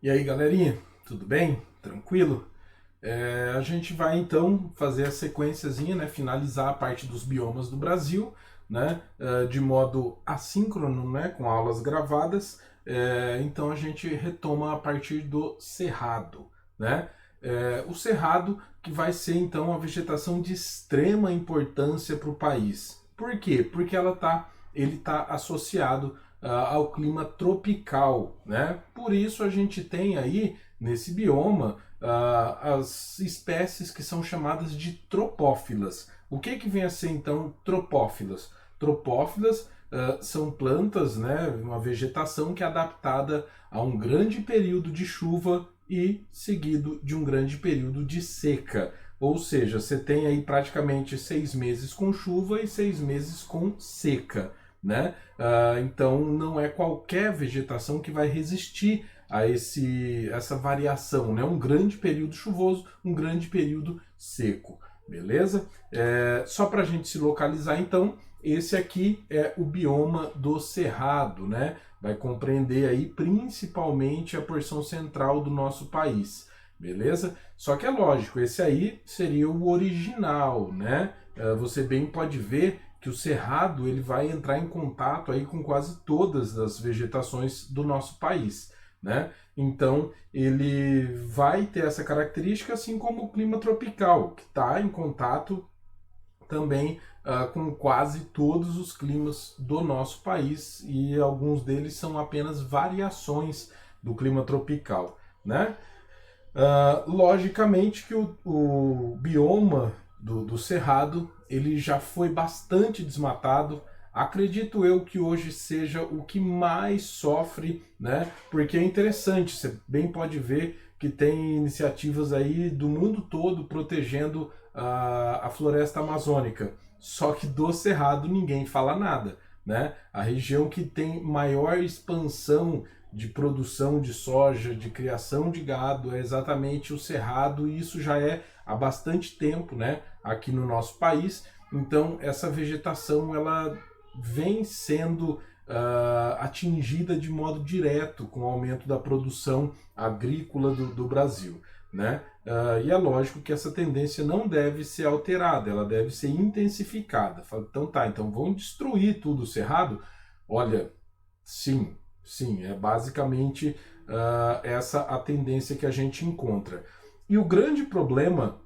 E aí, galerinha, tudo bem? Tranquilo? A gente vai então fazer a sequenciazinha, né, finalizar a parte dos biomas do Brasil, né, de modo assíncrono, né, com aulas gravadas. Então a gente retoma a partir do Cerrado, né? O Cerrado que vai ser então a vegetação de extrema importância para o país. Por quê? Porque ele está associado ao clima tropical, né? Por isso a gente tem aí nesse bioma as espécies que são chamadas de tropófilas. O que vem a ser então tropófilas? Tropófilas são plantas, né, uma vegetação que é adaptada a um grande período de chuva e seguido de um grande período de seca. Ou seja, você tem aí praticamente 6 meses com chuva e 6 meses com seca, né? Então não é qualquer vegetação que vai resistir a essa variação, né? Um grande período chuvoso, um grande período seco, beleza? Só para a gente se localizar, então, esse aqui é o bioma do Cerrado, né? Vai compreender aí principalmente a porção central do nosso país, beleza? Só que é lógico, esse aí seria o original, né? Você bem pode ver que o cerrado ele vai entrar em contato aí com quase todas as vegetações do nosso país, né? Então ele vai ter essa característica, assim como o clima tropical, que está em contato também com quase todos os climas do nosso país e alguns deles são apenas variações do clima tropical, né? Logicamente que o bioma do Cerrado ele já foi bastante desmatado. Acredito eu que hoje seja o que mais sofre, né? Porque é interessante, você bem pode ver que tem iniciativas aí do mundo todo protegendo a floresta amazônica. Só que do Cerrado ninguém fala nada, né? A região que tem maior expansão de produção de soja, de criação de gado, é exatamente o cerrado, e isso já é há bastante tempo, né, aqui no nosso país. Então essa vegetação ela vem sendo atingida de modo direto com o aumento da produção agrícola do Brasil, né? E é lógico que essa tendência não deve ser alterada, ela deve ser intensificada. Então tá, então vamos destruir tudo o cerrado? Olha, sim, sim, é basicamente essa a tendência que a gente encontra. E o grande problema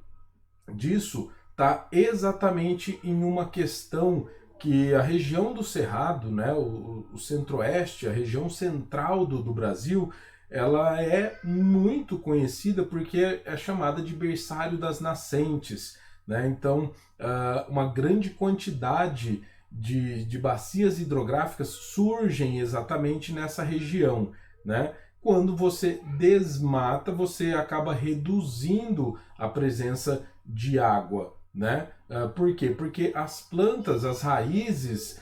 disso está exatamente em uma questão que a região do Cerrado, né, o centro-oeste, a região central do Brasil, ela é muito conhecida porque é chamada de berçário das nascentes, né? Então, uma grande quantidade de bacias hidrográficas surgem exatamente nessa região, né? Quando você desmata, você acaba reduzindo a presença de água, né? Por quê? Porque as plantas, as raízes,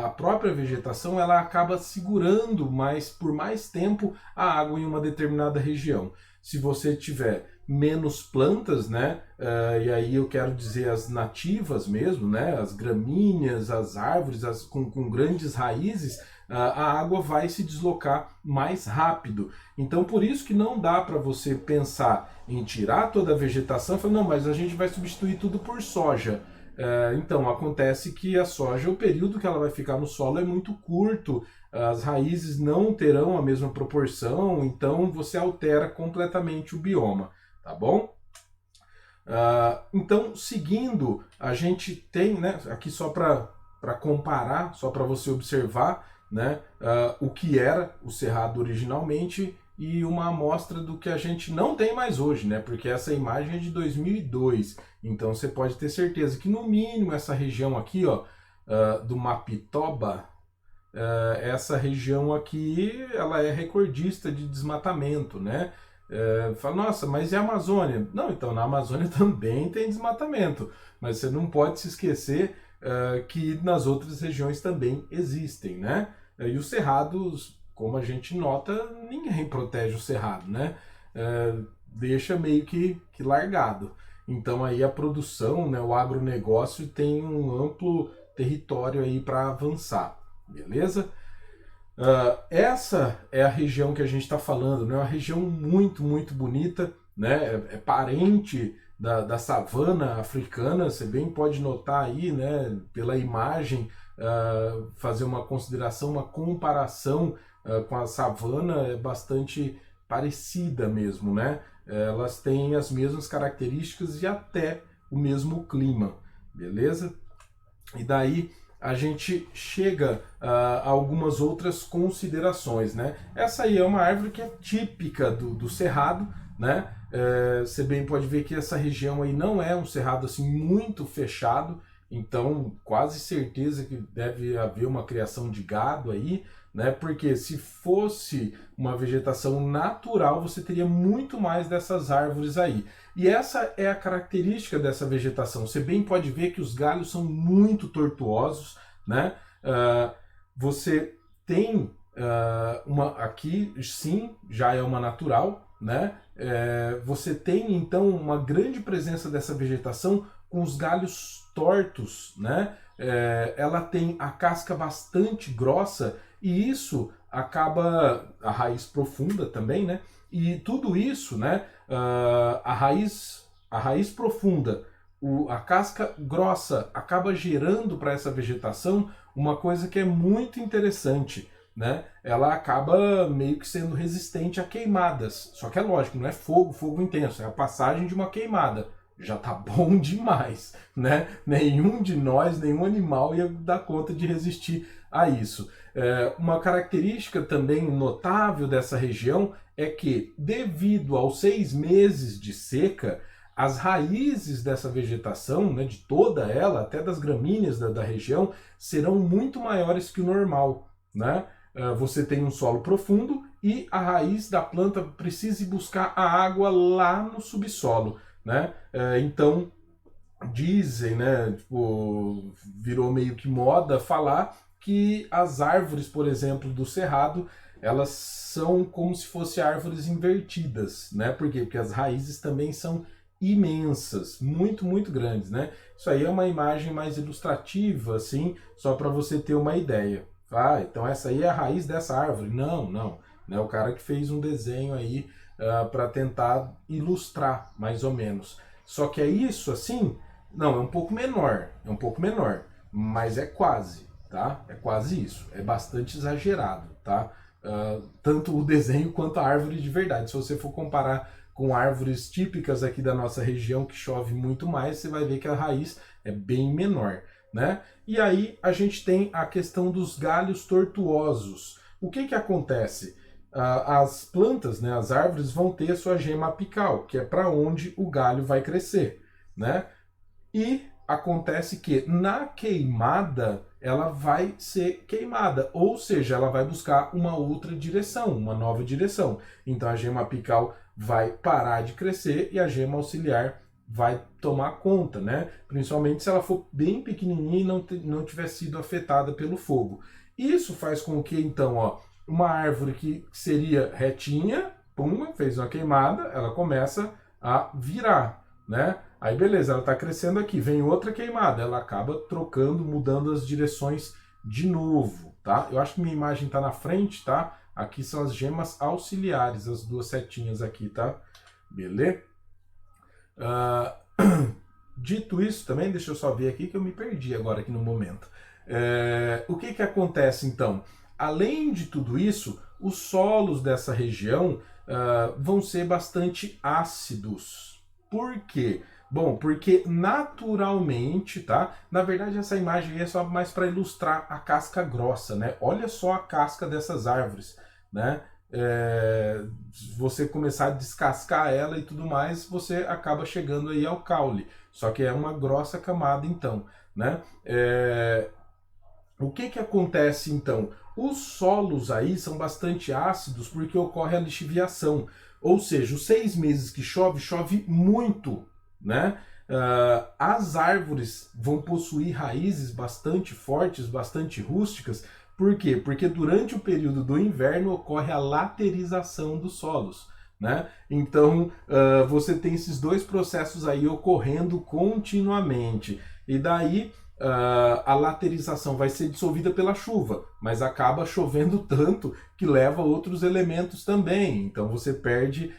a própria vegetação, ela acaba segurando por mais tempo a água em uma determinada região. Se você tiver menos plantas, né? E aí eu quero dizer as nativas mesmo, né? As gramíneas, as árvores com grandes raízes, a água vai se deslocar mais rápido. Então por isso que não dá para você pensar em tirar toda a vegetação e falar, não, mas a gente vai substituir tudo por soja. Então acontece que a soja, o período que ela vai ficar no solo é muito curto, as raízes não terão a mesma proporção, então você altera completamente o bioma, tá bom? Então, seguindo, a gente tem, né, aqui só para comparar, só para você observar, né, o que era o cerrado originalmente e uma amostra do que a gente não tem mais hoje, né, porque essa imagem é de 2002. Então você pode ter certeza que no mínimo essa região aqui, ó, do Mapitoba, essa região aqui ela é recordista de desmatamento, né? Fala, nossa, mas e a Amazônia? Não, então na Amazônia também tem desmatamento, mas você não pode se esquecer que nas outras regiões também existem, né? E os cerrados, como a gente nota, ninguém protege o cerrado, né? Deixa meio que largado. Então aí a produção, né, o agronegócio tem um amplo território aí para avançar, beleza? Essa é a região que a gente está falando, né? Uma região muito, muito bonita, né? É parente da savana africana, você bem pode notar aí, né? Pela imagem, fazer uma consideração, uma comparação com a savana é bastante parecida mesmo, né? Elas têm as mesmas características e até o mesmo clima, beleza? E daí a gente chega a algumas outras considerações, né? Essa aí é uma árvore que é típica do cerrado, né? Você bem pode ver que essa região aí não é um cerrado assim muito fechado, então quase certeza que deve haver uma criação de gado aí, né? Porque se fosse uma vegetação natural, você teria muito mais dessas árvores aí. E essa é a característica dessa vegetação. Você bem pode ver que os galhos são muito tortuosos, né? Você tem aqui, sim, já é uma natural, né? Você tem então uma grande presença dessa vegetação com os galhos tortos, né? Ela tem a casca bastante grossa e isso acaba a raiz profunda também, né? E tudo isso, né? A raiz profunda, a casca grossa acaba gerando para essa vegetação uma coisa que é muito interessante, né? Ela acaba meio que sendo resistente a queimadas. Só que é lógico, não é fogo intenso, é a passagem de uma queimada. Já tá bom demais, né? Nenhum de nós, nenhum animal ia dar conta de resistir a isso. Uma característica também notável dessa região é que, devido aos 6 meses de seca, as raízes dessa vegetação, né, de toda ela, até das gramíneas da região, serão muito maiores que o normal, né? Você tem um solo profundo e a raiz da planta precisa ir buscar a água lá no subsolo, né? Então, dizem, né, tipo, virou meio que moda falar que as árvores, por exemplo, do cerrado, elas são como se fossem árvores invertidas, né? Por quê? Porque as raízes também são imensas, muito, muito grandes, né? Isso aí é uma imagem mais ilustrativa, assim, só para você ter uma ideia. Então essa aí é a raiz dessa árvore. Não, não. Né? O cara que fez um desenho aí para tentar ilustrar, mais ou menos. Só que é isso, assim, não, é um pouco menor, mas é quase, tá? É quase isso, é bastante exagerado, tá? Tanto o desenho quanto a árvore de verdade. Se você for comparar com árvores típicas aqui da nossa região, que chove muito mais, você vai ver que a raiz é bem menor, né? E aí a gente tem a questão dos galhos tortuosos. O que acontece? As plantas, né, as árvores vão ter sua gema apical, que é para onde o galho vai crescer, né? E acontece que na queimada ela vai ser queimada, ou seja, ela vai buscar uma outra direção, uma nova direção. Então a gema apical vai parar de crescer e a gema auxiliar vai tomar conta, né? Principalmente se ela for bem pequenininha e não tiver sido afetada pelo fogo. Isso faz com que, então, ó, uma árvore que seria retinha, pum, fez uma queimada, ela começa a virar, né? Aí beleza, ela está crescendo aqui, vem outra queimada, ela acaba trocando, mudando as direções de novo, tá? Eu acho que minha imagem está na frente, tá? Aqui são as gemas auxiliares, as duas setinhas aqui, tá? Beleza? Dito isso também, deixa eu só ver aqui que eu me perdi agora aqui no momento. O que acontece então? Além de tudo isso, os solos dessa região vão ser bastante ácidos. Por quê? Bom, porque naturalmente, tá? Na verdade, essa imagem aí é só mais para ilustrar a casca grossa, né? Olha só a casca dessas árvores, né? Se você começar a descascar ela e tudo mais, você acaba chegando aí ao caule. Só que é uma grossa camada, então, né? O que acontece, então? Os solos aí são bastante ácidos porque ocorre a lixiviação. Ou seja, os 6 meses que chove muito, né? As árvores vão possuir raízes bastante fortes, bastante rústicas. Por quê? Porque durante o período do inverno ocorre a laterização dos solos, né? Então você tem esses dois processos aí ocorrendo continuamente. E daí a laterização vai ser dissolvida pela chuva, mas acaba chovendo tanto que leva outros elementos também. Então você perde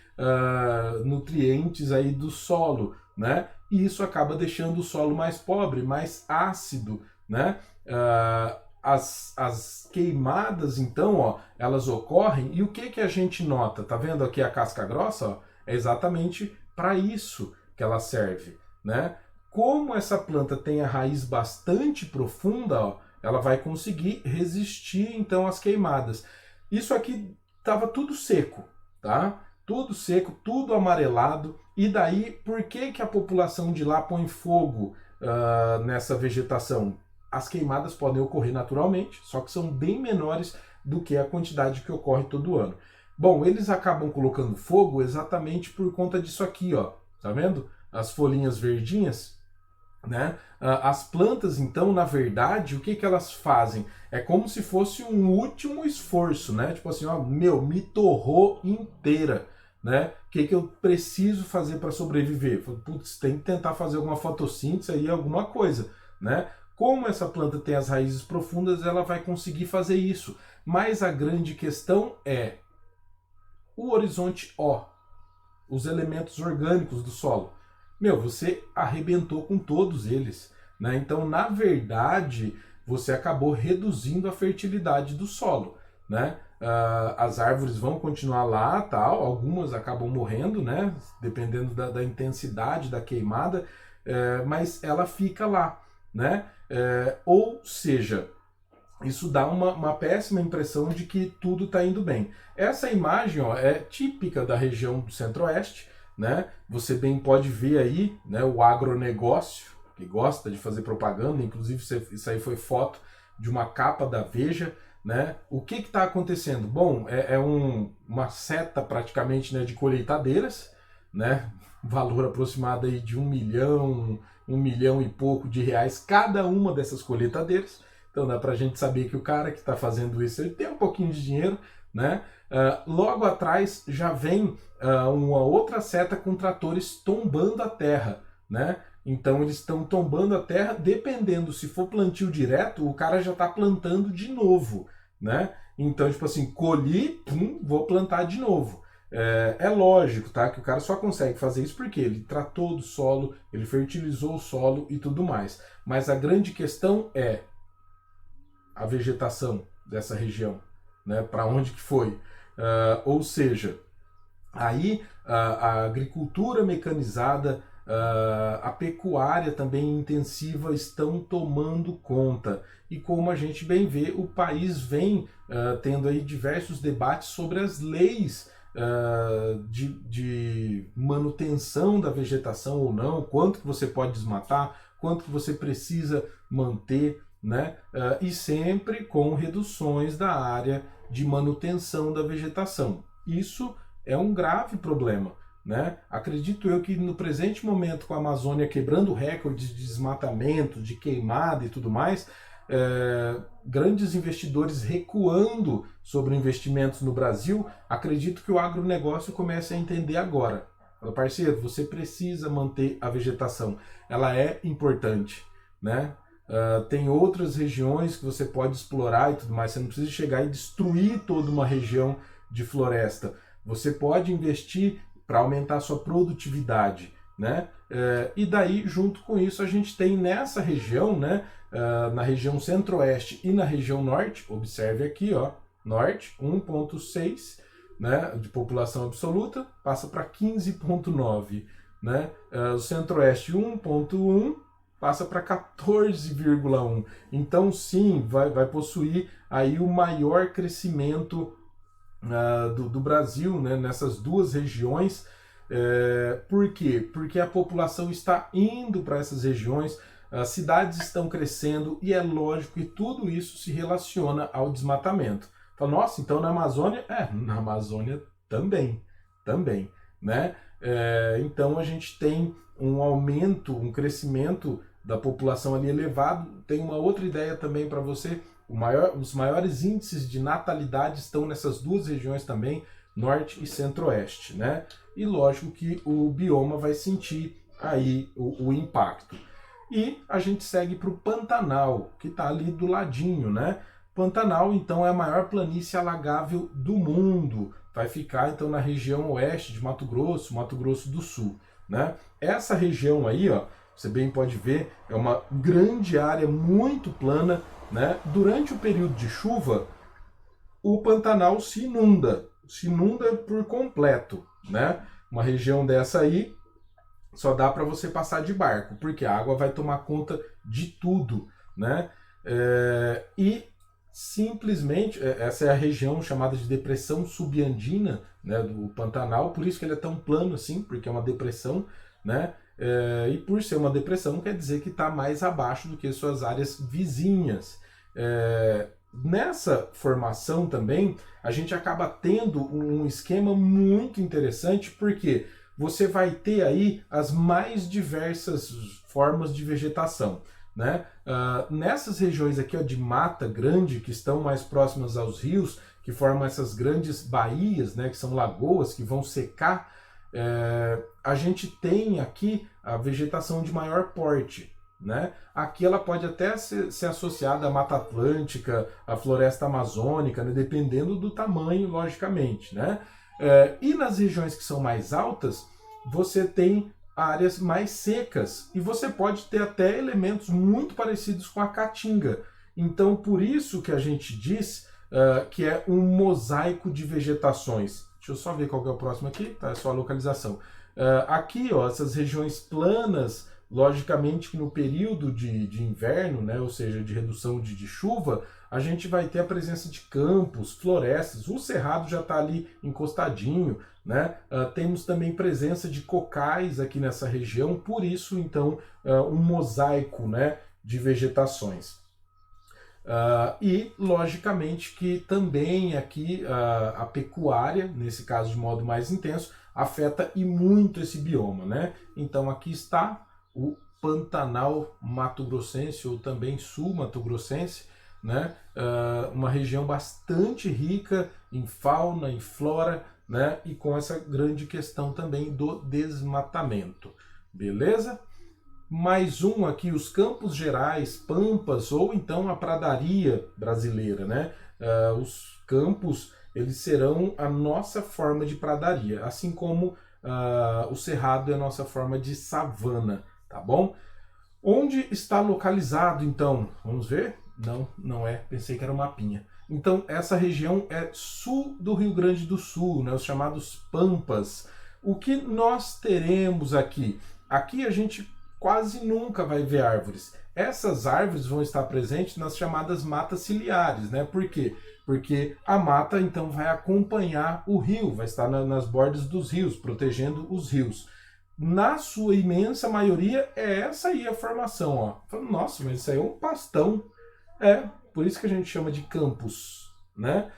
nutrientes aí do solo, né? E isso acaba deixando o solo mais pobre, mais ácido, né? As queimadas, então, ó, elas ocorrem, e o que que a gente nota? Tá vendo aqui a casca grossa? Ó? É exatamente para isso que ela serve, né? Como essa planta tem a raiz bastante profunda, ó, ela vai conseguir resistir, então, às queimadas. Isso aqui estava tudo seco, tá? Tudo seco, tudo amarelado, e daí, por que que a população de lá põe fogo nessa vegetação? As queimadas podem ocorrer naturalmente, só que são bem menores do que a quantidade que ocorre todo ano. Bom, eles acabam colocando fogo exatamente por conta disso aqui, ó. Tá vendo? As folhinhas verdinhas, né? As plantas, então, na verdade, o que que elas fazem? É como se fosse um último esforço, né? Tipo assim, ó, meu, me torrou inteira, né? O que que eu preciso fazer para sobreviver? Putz, tem que tentar fazer alguma fotossíntese aí, alguma coisa, né? Como essa planta tem as raízes profundas, ela vai conseguir fazer isso. Mas a grande questão é o horizonte O, os elementos orgânicos do solo. Meu, você arrebentou com todos eles, né? Então, na verdade, você acabou reduzindo a fertilidade do solo, né? As árvores vão continuar lá, tal, algumas acabam morrendo, né? Dependendo da intensidade da queimada, mas ela fica lá, né? Ou seja, isso dá uma péssima impressão de que tudo está indo bem. Essa imagem, ó, é típica da região do Centro-Oeste, né? Você bem pode ver aí, né, o agronegócio, que gosta de fazer propaganda, inclusive isso aí foi foto de uma capa da Veja, né? O que está acontecendo? Bom, uma seta praticamente, né, de colheitadeiras, né? Valor aproximado aí de 1 milhão e pouco de reais cada uma dessas colheitadeiras. Então dá para a gente saber que o cara que está fazendo isso, ele tem um pouquinho de dinheiro, né? Logo atrás já vem uma outra seta com tratores tombando a terra, né? Então eles estão tombando a terra, dependendo, se for plantio direto, o cara já está plantando de novo, né? Então, tipo assim, colhi, vou plantar de novo. É lógico, tá? Que o cara só consegue fazer isso porque ele tratou do solo, ele fertilizou o solo e tudo mais. Mas a grande questão é a vegetação dessa região, né? Para onde que foi? Ou seja, aí a agricultura mecanizada, a pecuária também intensiva estão tomando conta. E como a gente bem vê, o país vem tendo aí diversos debates sobre as leis de manutenção da vegetação ou não, quanto que você pode desmatar, quanto que você precisa manter, né? E sempre com reduções da área de manutenção da vegetação. Isso é um grave problema, né? Acredito eu que no presente momento, com a Amazônia quebrando recordes de desmatamento, de queimada e tudo mais, grandes investidores recuando sobre investimentos no Brasil, acredito que o agronegócio comece a entender agora. Fala, parceiro, você precisa manter a vegetação, ela é importante, né? Tem outras regiões que você pode explorar e tudo mais, você não precisa chegar e destruir toda uma região de floresta. Você pode investir para aumentar a sua produtividade, né? E daí, junto com isso, a gente tem nessa região, né, na região centro-oeste e na região norte, observe aqui, ó, norte, 1,6, né, de população absoluta, passa para 15,9, né? O centro-oeste, 1,1, passa para 14,1. Então, sim, vai possuir aí o maior crescimento do Brasil, né, nessas duas regiões. Por quê? Porque a população está indo para essas regiões, as cidades estão crescendo e é lógico que tudo isso se relaciona ao desmatamento. Fala, nossa, então na Amazônia? Na Amazônia também, né? Então a gente tem um aumento, um crescimento da população ali elevado. Tem uma outra ideia também para você, os maiores índices de natalidade estão nessas duas regiões também, norte e centro-oeste, né? E lógico que o bioma vai sentir aí o impacto. E a gente segue para o Pantanal, que está ali do ladinho, né? Pantanal, então, é a maior planície alagável do mundo. Vai ficar, então, na região oeste de Mato Grosso do Sul, né? Essa região aí, ó, você bem pode ver, é uma grande área muito plana, né? Durante o período de chuva, o Pantanal se inunda por completo, né? Uma região dessa aí só dá para você passar de barco, porque a água vai tomar conta de tudo, né? E simplesmente, essa é a região chamada de depressão subandina, né, do Pantanal, por isso que ele é tão plano assim, porque é uma depressão, né? E por ser uma depressão quer dizer que está mais abaixo do que suas áreas vizinhas. Nessa formação também, a gente acaba tendo um esquema muito interessante, porque você vai ter aí as mais diversas formas de vegetação, né? Nessas regiões aqui, ó, de mata grande, que estão mais próximas aos rios, que formam essas grandes baías, né, que são lagoas que vão secar, a gente tem aqui a vegetação de maior porte, né? Aqui ela pode até ser associada à Mata Atlântica, à Floresta Amazônica, né, dependendo do tamanho, logicamente, né? E nas regiões que são mais altas, você tem áreas mais secas e você pode ter até elementos muito parecidos com a caatinga. Então, por isso que a gente diz que é um mosaico de vegetações. Deixa eu só ver qual que é o próximo aqui, tá? É só a localização. Aqui, ó, essas regiões planas, logicamente que no período de inverno, né, ou seja, de redução de chuva, a gente vai ter a presença de campos, florestas, o cerrado já está ali encostadinho, né? Temos também presença de cocais aqui nessa região, por isso, então, um mosaico, né, de vegetações. E, logicamente, que também aqui a pecuária, nesse caso de modo mais intenso, afeta e muito esse bioma, né? Então aqui está o Pantanal mato-grossense, ou também sul-mato-grossense, né? Uma região bastante rica em fauna, em flora, né? E com essa grande questão também do desmatamento. Beleza? Mais um aqui, os Campos Gerais, Pampas, ou então a pradaria brasileira, né? Os campos, eles serão a nossa forma de pradaria, assim como o cerrado é a nossa forma de savana, tá bom? Onde está localizado, então? Vamos ver? Não, não é. Pensei que era um mapinha. Então, essa região é sul do Rio Grande do Sul, né? Os chamados Pampas. O que nós teremos aqui? Aqui a gente quase nunca vai ver árvores. Essas árvores vão estar presentes nas chamadas matas ciliares, né? Por quê? Porque a mata, então, vai acompanhar o rio, vai estar nas bordas dos rios, protegendo os rios. Na sua imensa maioria, é essa aí a formação, ó. Nossa, mas isso aí é um pastão. Por isso que a gente chama de campos, né?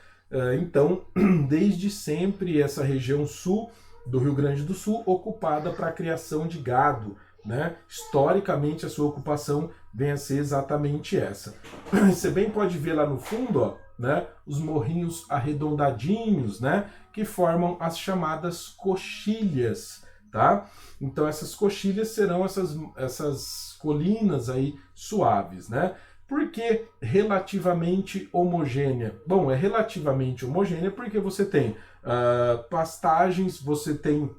Então, desde sempre, essa região sul do Rio Grande do Sul ocupada para a criação de gado, né? Historicamente, a sua ocupação vem a ser exatamente essa. Você bem pode ver lá no fundo, ó, né? Os morrinhos arredondadinhos, né? Que formam as chamadas coxilhas, tá? Então essas coxilhas serão essas colinas aí suaves, né? Por que relativamente homogênea? Bom, é relativamente homogênea porque você tem pastagens, você tem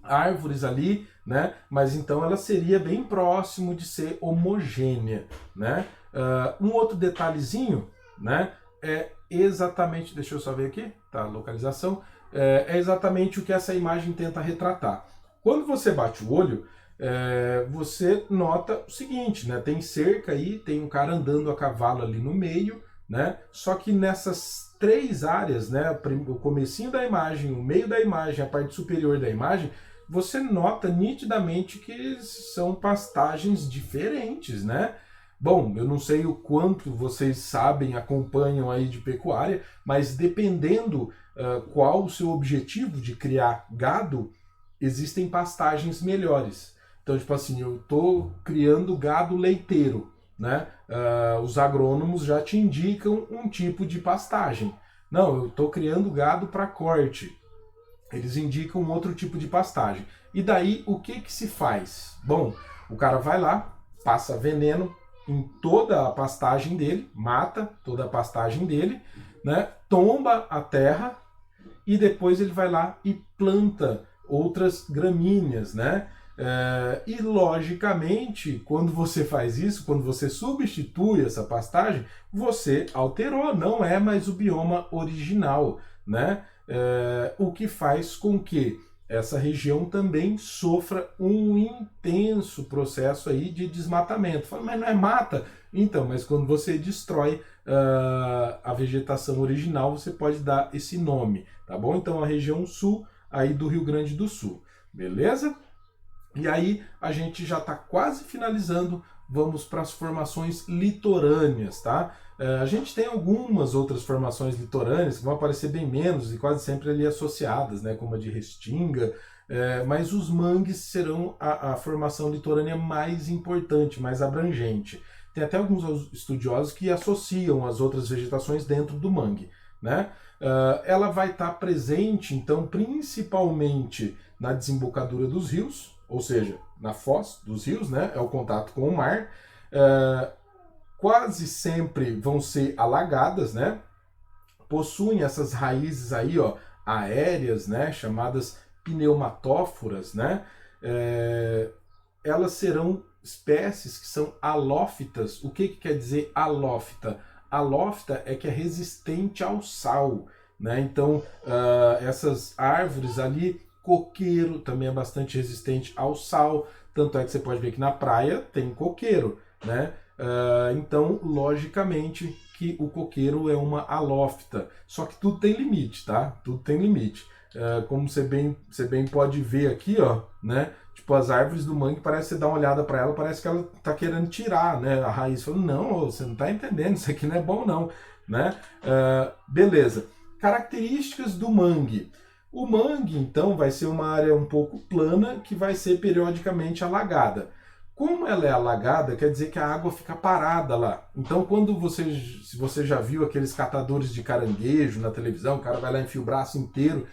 árvores ali, né? Mas então ela seria bem próximo de ser homogênea, né? Um outro detalhezinho, né? É exatamente, deixa eu só ver aqui, tá? A localização. É exatamente o que essa imagem tenta retratar. Quando você bate o olho, você nota o seguinte, né? Tem cerca aí, tem um cara andando a cavalo ali no meio, né? Só que nessas três áreas, né? O comecinho da imagem, o meio da imagem, a parte superior da imagem, você nota nitidamente que são pastagens diferentes, né? Bom, eu não sei o quanto vocês sabem, acompanham aí de pecuária, mas dependendo qual o seu objetivo de criar gado, existem pastagens melhores. Então, tipo assim, eu estou criando gado leiteiro, né? Os agrônomos já te indicam um tipo de pastagem. Não, eu estou criando gado para corte. Eles indicam um outro tipo de pastagem. E daí, o que se faz? Bom, o cara vai lá, passa veneno em toda a pastagem dele, mata toda a pastagem dele, né? Tomba a terra e depois ele vai lá e planta outras gramíneas, né? E logicamente, quando você faz isso, quando você substitui essa pastagem, você alterou, não é mais o bioma original, né? O que faz com que essa região também sofra um intenso processo aí de desmatamento. Fala, mas não é mata? Então, mas quando você destrói a vegetação original, você pode dar esse nome, tá bom? Então, a região sul aí do Rio Grande do Sul, beleza? E aí a gente já está quase finalizando, vamos para as formações litorâneas, tá? A gente tem algumas outras formações litorâneas que vão aparecer bem menos e quase sempre ali associadas, né? Como a de Restinga, mas os mangues serão a formação litorânea mais importante, mais abrangente. Tem até alguns estudiosos que associam as outras vegetações dentro do mangue, né? Ela vai estar presente, então, principalmente na desembocadura dos rios, ou seja, na foz dos rios, né? É o contato com o mar. Quase sempre vão ser alagadas, né? Possuem essas raízes aí, ó, aéreas, né? Chamadas pneumatóforas, né? Elas serão espécies que são halófitas. O que quer dizer halófita? Halófita é que é resistente ao sal, né? Então, essas árvores ali, coqueiro também é bastante resistente ao sal, tanto é que você pode ver que na praia tem coqueiro, né? Então, logicamente que o coqueiro é uma halófita, só que tudo tem limite, tá? Tudo tem limite. Como você bem pode ver aqui, ó, né? Tipo, as árvores do mangue, parece que você dá uma olhada para ela, parece que ela tá querendo tirar, né? A raiz fala, não, você não tá entendendo, isso aqui não é bom não, né? Beleza. Características do mangue. O mangue, então, vai ser uma área um pouco plana que vai ser periodicamente alagada. Como ela é alagada, quer dizer que a água fica parada lá. Então, se você já viu aqueles catadores de caranguejo na televisão, o cara vai lá e enfia o braço inteiro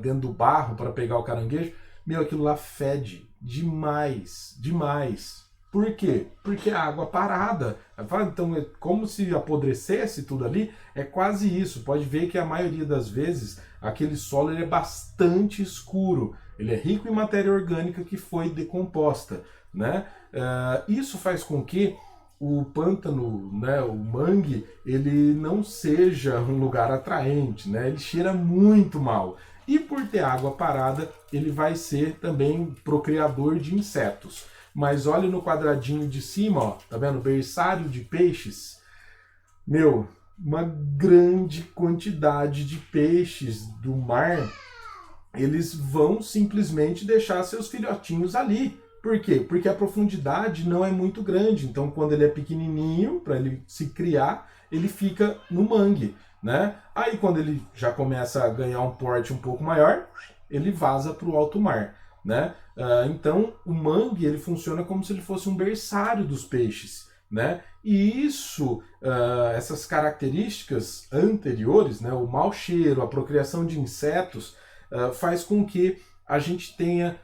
dentro do barro para pegar o caranguejo, meu, aquilo lá fede demais, demais. Por quê? Porque a água parada. Então, é como se apodrecesse tudo ali, é quase isso. Pode ver que a maioria das vezes aquele solo ele é bastante escuro. Ele é rico em matéria orgânica que foi decomposta, né? Isso faz com que o pântano, né, o mangue, ele não seja um lugar atraente, né? Ele cheira muito mal. E por ter água parada, ele vai ser também procriador de insetos. Mas olha no quadradinho de cima, ó, tá vendo? Berçário de peixes. Meu, uma grande quantidade de peixes do mar, eles vão simplesmente deixar seus filhotinhos ali. Por quê? Porque a profundidade não é muito grande. Então, quando ele é pequenininho, para ele se criar, ele fica no mangue, né? Aí, quando ele já começa a ganhar um porte um pouco maior, ele vaza para o alto mar, né? Então, o mangue ele funciona como se ele fosse um berçário dos peixes, né? E isso, essas características anteriores, né, o mau cheiro, a procriação de insetos, faz com que a gente tenha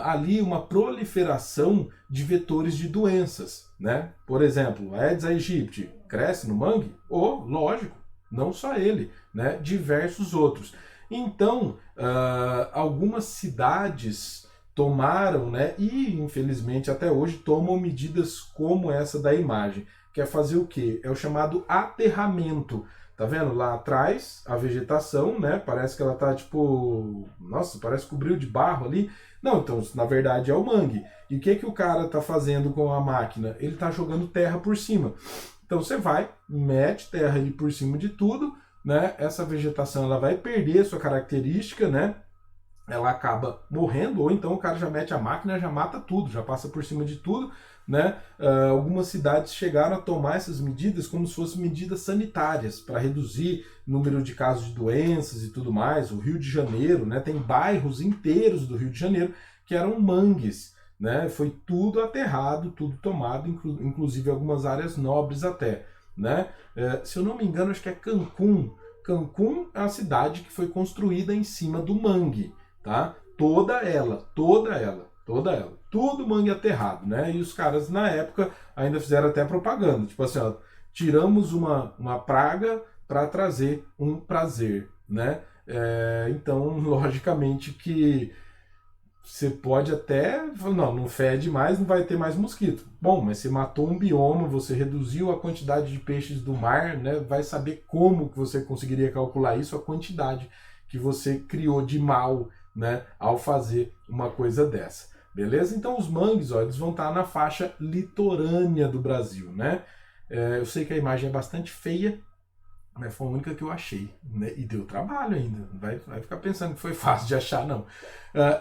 ali uma proliferação de vetores de doenças, né? Por exemplo, a Aedes aegypti cresce no mangue? Lógico, não só ele, né? Diversos outros. Então, algumas cidades tomaram, né, e infelizmente até hoje tomam medidas como essa da imagem, que é fazer o quê? É o chamado aterramento. Tá vendo? Lá atrás, a vegetação, né, parece que ela tá tipo, nossa, parece cobriu de barro ali. Não, então, na verdade é o mangue. E o que que o cara tá fazendo com a máquina? Ele tá jogando terra por cima. Então você vai, mete terra ali por cima de tudo, né? Essa vegetação ela vai perder sua característica, né? Ela acaba morrendo, ou então o cara já mete a máquina, já mata tudo, já passa por cima de tudo, né? Algumas cidades chegaram a tomar essas medidas como se fossem medidas sanitárias para reduzir o número de casos de doenças e tudo mais. O Rio de Janeiro, né? Tem bairros inteiros do Rio de Janeiro que eram mangues, né? Foi tudo aterrado, tudo tomado, inclusive algumas áreas nobres até, né? Se eu não me engano, acho que é Cancún. Cancún é uma cidade que foi construída em cima do mangue. Tá? Toda ela. toda ela. Tudo mangue aterrado, né? E os caras, na época, ainda fizeram até propaganda. Tipo assim, ó, tiramos uma praga para trazer um prazer, né? Então, logicamente que você pode até... Não fede mais, não vai ter mais mosquito. Bom, mas você matou um bioma, você reduziu a quantidade de peixes do mar, né? Vai saber como que você conseguiria calcular isso, a quantidade que você criou de mal, né, ao fazer uma coisa dessa. Beleza? Então os mangues, ó, eles vão estar na faixa litorânea do Brasil, né? Eu sei que a imagem é bastante feia, mas foi a única que eu achei, né? E deu trabalho ainda. Vai ficar pensando que foi fácil de achar, não.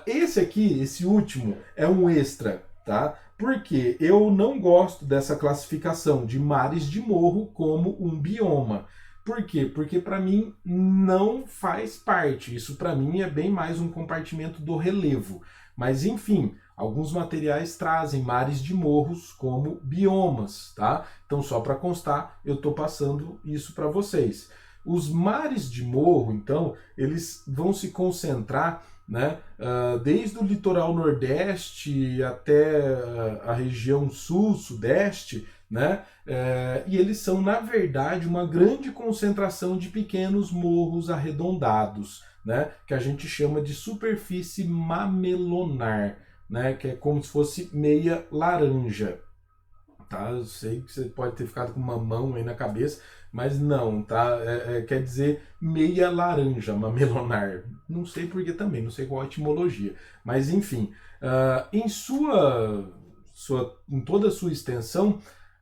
Esse aqui, esse último, é um extra, tá? Porque eu não gosto dessa classificação de mares de morro como um bioma. Por quê? Porque para mim não faz parte. Isso para mim é bem mais um compartimento do relevo. Mas enfim, alguns materiais trazem mares de morros como biomas, tá? Então só para constar, eu estou passando isso para vocês. Os mares de morro, então, eles vão se concentrar, né, desde o litoral nordeste até a região sul, sudeste, né, e eles são, na verdade, uma grande concentração de pequenos morros arredondados, né, que a gente chama de superfície mamelonar, né, que é como se fosse meia laranja. Tá? Eu sei que você pode ter ficado com uma mão aí na cabeça, mas não, tá? Quer dizer meia laranja, mamelonar. Não sei por que também, não sei qual a etimologia. Mas enfim, em toda a sua extensão,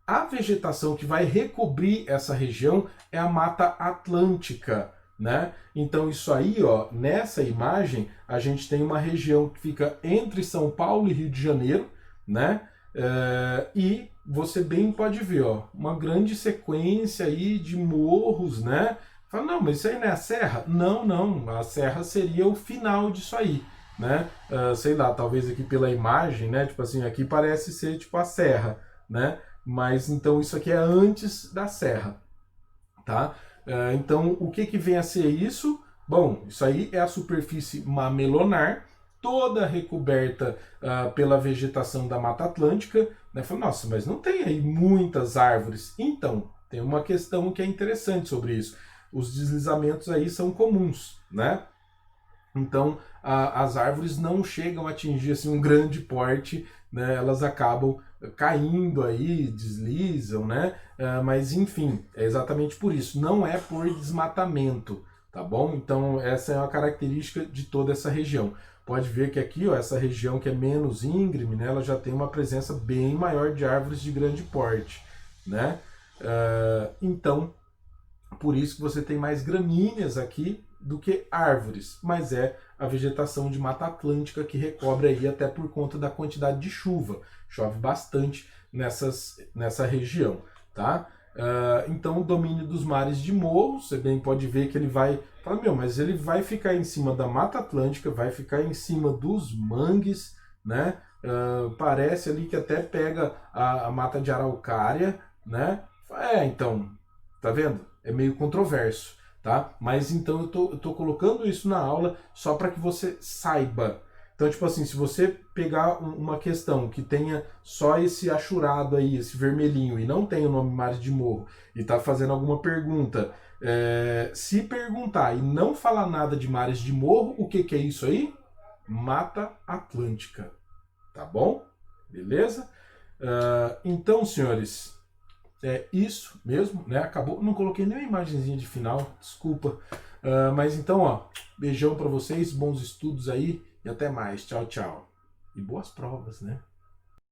a vegetação que vai recobrir essa região é a Mata Atlântica, né? Então isso aí, ó, nessa imagem, a gente tem uma região que fica entre São Paulo e Rio de Janeiro, né? E você bem pode ver, ó, uma grande sequência aí de morros, né? Fala, não, mas isso aí não é a serra? Não, não, a serra seria o final disso aí, né? Sei lá, talvez aqui pela imagem, né? Tipo assim, aqui parece ser tipo a serra, né? Mas então isso aqui é antes da serra, tá? Então o que vem a ser isso? Bom, isso aí é a superfície mamelonar, toda recoberta pela vegetação da Mata Atlântica, né? Falei, nossa, mas não tem aí muitas árvores. Então, tem uma questão que é interessante sobre isso. Os deslizamentos aí são comuns, né? Então, as árvores não chegam a atingir assim, um grande porte, né? Elas acabam caindo aí, deslizam, né? Mas, enfim, é exatamente por isso. Não é por desmatamento, tá bom? Então, essa é uma característica de toda essa região. Pode ver que aqui, ó, essa região que é menos íngreme, né, ela já tem uma presença bem maior de árvores de grande porte, né? Então, por isso que você tem mais gramíneas aqui do que árvores, mas é a vegetação de Mata Atlântica que recobre aí até por conta da quantidade de chuva. Chove bastante nessa região, tá? Então o domínio dos mares de morro, você bem pode ver que ele vai... Fala, meu, mas ele vai ficar em cima da Mata Atlântica, vai ficar em cima dos mangues, né? Parece ali que até pega a mata de araucária, né? Então, tá vendo? É meio controverso, tá? Mas então eu tô colocando isso na aula só para que você saiba. Então, tipo assim, se você pegar uma questão que tenha só esse achurado aí, esse vermelhinho, e não tem o nome Mares de Morro, e tá fazendo alguma pergunta, se perguntar e não falar nada de Mares de Morro, o que é isso aí? Mata Atlântica, tá bom? Beleza? Então, senhores, é isso mesmo, né? Acabou, não coloquei nem a imagenzinha de final, desculpa. Mas então, ó, beijão pra vocês, bons estudos aí e até mais. Tchau, tchau. E boas provas, né?